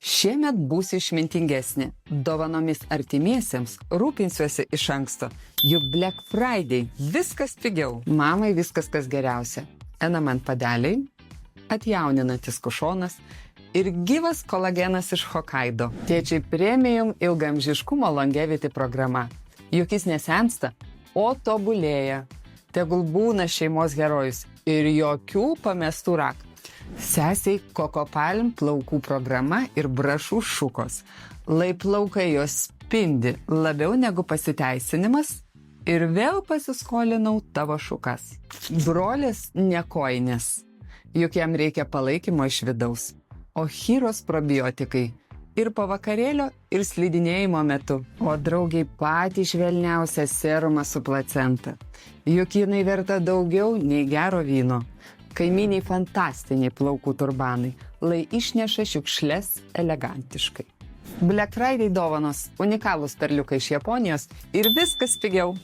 Šiemet būsiu išmintingesnė. Dovanomis artimiesiems rūpinsiuosi iš anksto. Juk Black Friday viskas pigiau. Mamai viskas kas geriausia. Enamant padeliai, atjauninantis kušonas ir gyvas kolagenas iš Hokkaido. Tėčiai premium ilgamžiškumo longevity programa. Juk jis nesensta, o tobulėja. Tegul būna šeimos herojus ir jokių pamestų raktų. Sesiai Coco Palm plaukų programa ir brašų šukos. Lai plaukai jos spindi labiau negu pasiteisinimas ir vėl pasiskolinau tavo šukas. Brolis nekoinės, juk jam reikia palaikymo iš vidaus. O Hyros probiotikai ir po vakarėlio, ir slidinėjimo metu. O draugiai patį švelniausią serumą su placenta. Juk jinai verta daugiau nei gero vyno. Kaiminiai fantastiniai plaukų turbanai, lai išneša šiukšles elegantiškai. Black Friday dovanos, unikalūs perliukai iš Japonijos ir viskas pigiau.